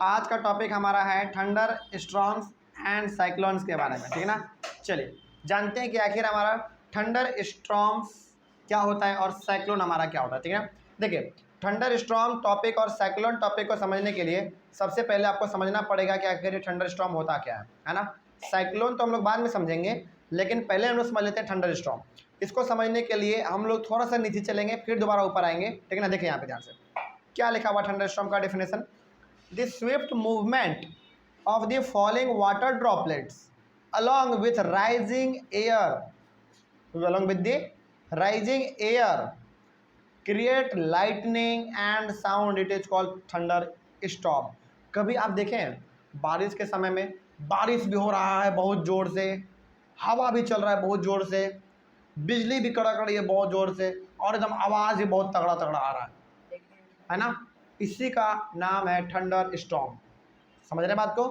आज का टॉपिक हमारा है थंडर स्टॉर्म्स एंड साइक्लोन्स के बारे में, ठीक है ना। चलिए जानते हैं कि आखिर हमारा थंडर स्टॉर्म्स क्या होता है और साइक्लोन हमारा क्या होता है, ठीक है ना। देखिए थंडर स्टॉर्म टॉपिक और साइक्लोन टॉपिक को समझने के लिए सबसे पहले आपको समझना पड़ेगा कि आखिर ये थंडर स्टॉर्म होता क्या है ना। साइक्लोन तो हम लोग बाद में समझेंगे, लेकिन पहले हम लोग समझ लेते हैं थंडर स्टॉर्म। इसको समझने के लिए हम लोग थोड़ा सा नीचे चलेंगे, फिर दोबारा ऊपर आएंगे, ठीक है ना। देखिए यहाँ पे ध्यान से क्या लिखा हुआ थंडर स्टॉर्म का definition. The swift movement of the falling water droplets along with the rising air create lightning and sound. It is called thunderstorm. कभी आप देखें बारिश के समय में बारिश भी हो रहा है बहुत ज़ोर से, हवा भी चल रहा है बहुत ज़ोर से, बिजली भी कड़क रही है बहुत ज़ोर से, और एकदम आवाज़ भी बहुत तगड़ा तगड़ा आ रहा है ना। इसी का नाम है थंडर स्टॉर्म। समझ रहे बात को।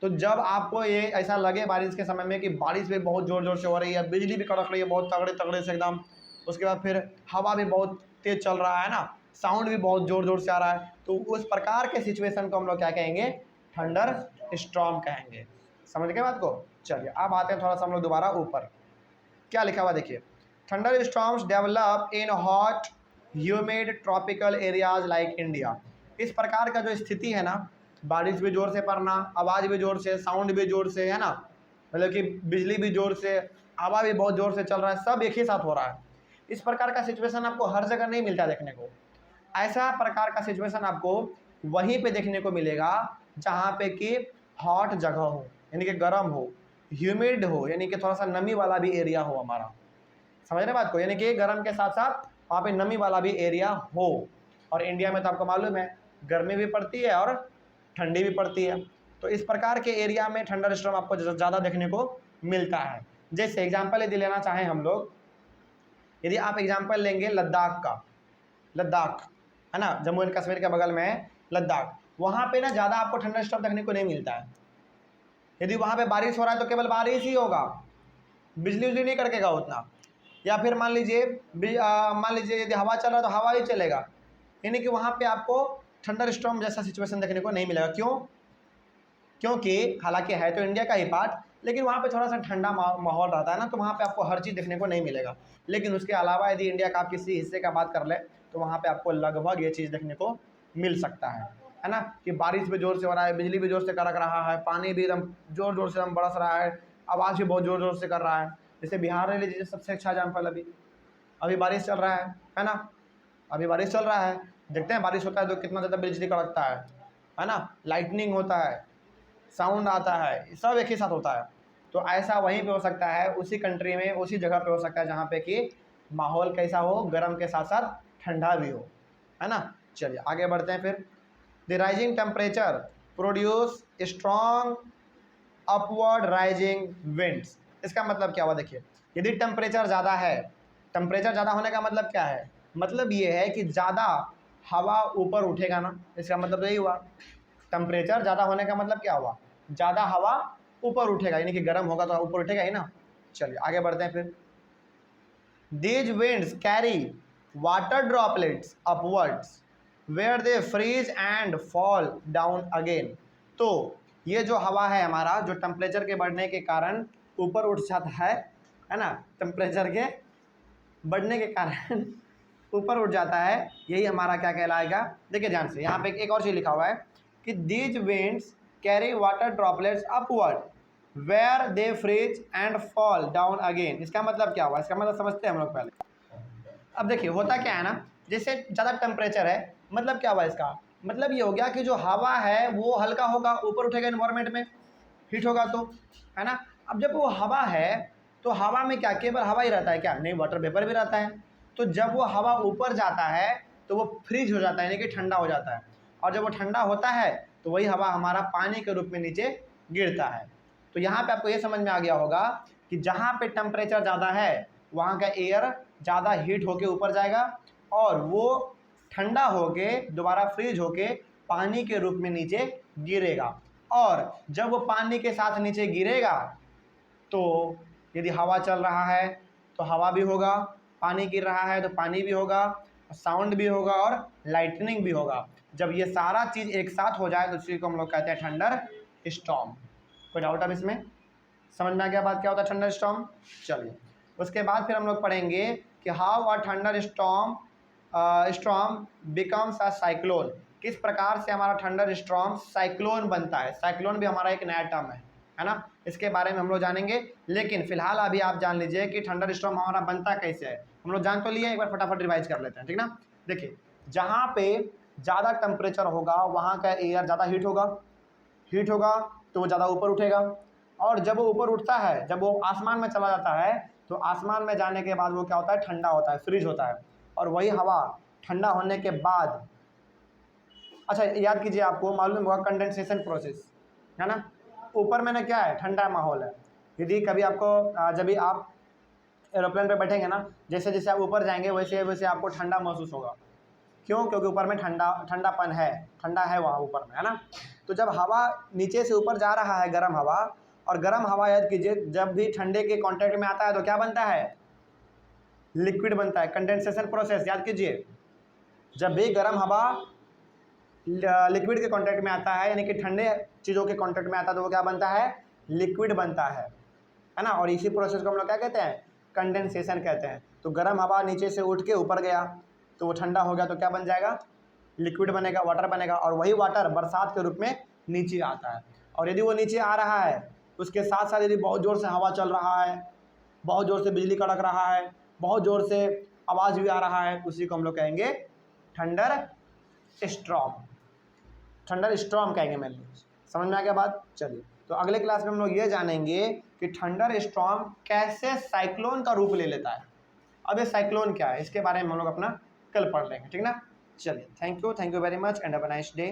तो जब आपको ये ऐसा लगे बारिश के समय में कि बारिश भी बहुत ज़ोर ज़ोर से हो रही है, बिजली भी कड़क रही है बहुत तगड़े तगड़े से एकदम, उसके बाद फिर हवा भी बहुत तेज़ चल रहा है ना, साउंड भी बहुत ज़ोर ज़ोर से आ रहा है, तो उस प्रकार के सिचुएशन को हम लोग क्या कहेंगे, थंडर स्टॉर्म कहेंगे। समझ गए बात को। चलिए अब आते हैं थोड़ा सा हम लोग दोबारा ऊपर, क्या लिखा हुआ देखिए। Thunder storms develop in hot humid tropical areas like India. इस प्रकार का जो स्थिति है ना, बारिश भी ज़ोर से पड़ना, आवाज़ भी ज़ोर से, साउंड भी ज़ोर से, है ना, मतलब कि बिजली भी ज़ोर से, हवा भी बहुत ज़ोर से चल रहा है, सब एक ही साथ हो रहा है। इस प्रकार का सिचुएशन आपको हर जगह नहीं मिलता देखने को। ऐसा प्रकार का सिचुएशन आपको वहीं पे देखने को मिलेगा जहाँ पे कि हॉट जगह हो, यानी कि गर्म हो, ह्यूमिड हो, यानी कि थोड़ा सा नमी वाला भी एरिया हो हमारा। समझ रहे बात को, यानी कि गर्म के साथ साथ वहाँ पे नमी वाला भी एरिया हो। और इंडिया में तो आपको मालूम है गर्मी भी पड़ती है और ठंडी भी पड़ती है, तो इस प्रकार के एरिया में थंडर स्टॉर्म आपको ज़्यादा देखने को मिलता है। जैसे एग्जांपल यदि लेना चाहें हम लोग, यदि आप एग्जांपल लेंगे लद्दाख का, लद्दाख है ना, जम्मू एंड कश्मीर के बगल में है लद्दाख, वहाँ पे ना ज़्यादा आपको थंडर स्टॉर्म देखने को नहीं मिलता है। यदि वहाँ पे बारिश हो रहा है तो केवल बारिश ही होगा, बिजली उजली नहीं कड़केगा उतना, या फिर मान लीजिए यदि हवा चल रहा है तो हवा ही चलेगा, यानी कि वहाँ पे आपको थंडर स्टॉर्म जैसा सिचुएशन देखने को नहीं मिलेगा। क्यों? क्योंकि हालांकि है तो इंडिया का ही पार्ट, लेकिन वहाँ पे थोड़ा सा ठंडा माहौल रहता है ना, तो वहाँ पे आपको हर चीज़ देखने को नहीं मिलेगा। लेकिन उसके अलावा यदि इंडिया का आप किसी हिस्से का बात कर ले तो वहाँ पे आपको लगभग ये चीज़ देखने को मिल सकता है ना, कि बारिश भी ज़ोर से हो रहा है, बिजली भी ज़ोर से कड़क रहा है, पानी भी एकदम ज़ोर ज़ोर से एकदम बरस रहा है, आवाज़ भी बहुत ज़ोर ज़ोर से कर रहा है। जैसे बिहार ले लीजिए सबसे अच्छा एग्जाम्पल, अभी बारिश चल रहा है ना, अभी बारिश चल रहा है, देखते हैं बारिश होता है तो कितना ज़्यादा बिजली कड़कता है ना, लाइटनिंग होता है, साउंड आता है, सब एक ही साथ होता है। तो ऐसा वहीं पे हो सकता है, उसी कंट्री में उसी जगह पे हो सकता है जहाँ पे कि माहौल कैसा हो, गर्म के साथ साथ ठंडा भी हो, है ना। चलिए आगे बढ़ते हैं फिर। The rising temperature produce strong upward rising winds. इसका मतलब क्या हुआ देखिए, यदि टेम्परेचर ज़्यादा है, टेम्परेचर ज़्यादा होने का मतलब क्या है, मतलब ये है कि ज़्यादा हवा ऊपर उठेगा ना, इसका मतलब यही हुआ। टेम्परेचर ज़्यादा होने का मतलब क्या हुआ, ज़्यादा हवा ऊपर उठेगा, यानी कि गर्म होगा तो ऊपर उठेगा ही ना। चलिए आगे बढ़ते हैं फिर। These winds carry water droplets upwards where they freeze and fall down again. तो ये जो हवा है हमारा, जो टेम्परेचर के बढ़ने के कारण ऊपर उठ जाता है ना, टेम्परेचर के बढ़ने के कारण ऊपर उठ जाता है, यही हमारा क्या कहलाएगा। देखिए ध्यान से यहाँ पे एक और चीज़ लिखा हुआ है कि these winds carry water droplets upward where they freeze and fall down again. इसका मतलब क्या हुआ, इसका मतलब समझते हैं हम लोग पहले। अब देखिए होता क्या है ना, जैसे ज़्यादा टेम्परेचर है, मतलब क्या हुआ इसका, मतलब ये हो गया कि जो हवा है वो हल्का होगा, ऊपर उठेगा इन्वायरमेंट में, हीट होगा तो, है ना। अब जब वो हवा है तो हवा में क्या केवल हवा ही रहता है क्या, नहीं, वाटर वेपर भी रहता है। तो जब वो हवा ऊपर जाता है तो वो फ्रीज हो जाता है, यानी कि ठंडा हो जाता है, और जब वो ठंडा होता है तो वही हवा हमारा पानी के रूप में नीचे गिरता है। तो यहाँ पे आपको ये समझ में आ गया होगा कि जहाँ पे टेम्परेचर ज़्यादा है वहाँ का एयर ज़्यादा हीट होके ऊपर जाएगा और वो ठंडा होके दोबारा फ्रीज होके पानी के रूप में नीचे गिरेगा, और जब वो पानी के साथ नीचे गिरेगा तो यदि हवा चल रहा है तो हवा भी होगा, पानी गिर रहा है तो पानी भी होगा, साउंड भी होगा और लाइटनिंग भी होगा। जब ये सारा चीज़ एक साथ हो जाए तो उसी को हम लोग कहते हैं थंडर स्टॉर्म। कोई डाउट अब इसमें? समझ में आ गया बात क्या होता है थंडर स्टॉर्म? चलिए, उसके बाद फिर हम लोग पढ़ेंगे कि how a thunder storm becomes a cyclone. किस प्रकार से हमारा थंडर स्टॉर्म साइक्लोन बनता है। साइक्लोन भी हमारा एक नया टर्म है ना, इसके बारे में हम लोग जानेंगे। लेकिन फिलहाल अभी आप जान लीजिए कि थंडर स्टॉर्म हमारा बनता कैसे है। हम लोग जान तो लिए, एक बार फटाफट रिवाइज कर लेते हैं, ठीक ना। देखिए, जहाँ पे ज़्यादा टेम्परेचर होगा वहाँ का एयर ज़्यादा हीट होगा तो वो ज़्यादा ऊपर उठेगा, और जब वो ऊपर उठता है, जब वो आसमान में चला जाता है तो आसमान में जाने के बाद वो क्या होता है, ठंडा होता है, फ्रीज होता है। और वही हवा ठंडा होने के बाद, अच्छा याद कीजिए, आपको मालूम होगा कंडेंसेशन प्रोसेस है ना। ऊपर में ना क्या है, ठंडा माहौल है। यदि कभी आपको जब भी आप एरोप्लेन पे बैठेंगे ना, जैसे जैसे आप ऊपर जाएंगे वैसे वैसे आपको ठंडा महसूस होगा। क्यों? क्योंकि ऊपर में ठंडापन है, ठंडा है वहाँ ऊपर में, है ना। तो जब हवा नीचे से ऊपर जा रहा है, गर्म हवा, और गर्म हवा याद कीजिए जब भी ठंडे के कांटेक्ट में आता है तो क्या बनता है, लिक्विड बनता है। कंडेंसेशन प्रोसेस याद कीजिए, जब भी गर्म हवा लिक्विड के कांटेक्ट में आता है, यानी कि ठंडे चीज़ों के कांटेक्ट में आता है, तो वो क्या बनता है, लिक्विड बनता है ना। और इसी प्रोसेस को हम लोग क्या कहते हैं, कंडेंसेशन कहते हैं। तो गर्म हवा नीचे से उठ के ऊपर गया तो वो ठंडा हो गया तो क्या बन जाएगा, लिक्विड बनेगा, वाटर बनेगा, और वही वाटर बरसात के रूप में नीचे आता है। और यदि वो नीचे आ रहा है उसके साथ साथ यदि बहुत ज़ोर से हवा चल रहा है, बहुत ज़ोर से बिजली कड़क रहा है, बहुत ज़ोर से आवाज़ भी आ रहा है, उसी को हम लोग कहेंगे थंडर स्टॉर्म। थंडर स्टॉर्म कहेंगे मेनली। समझ में आ गया बात? चलिए, तो अगले क्लास में हम लोग ये जानेंगे कि थंडर स्टॉर्म कैसे साइक्लोन का रूप ले लेता है। अब ये साइक्लोन क्या है इसके बारे में हम लोग अपना कल पढ़ लेंगे, ठीक ना। चलिए, thank you very much and have a nice day.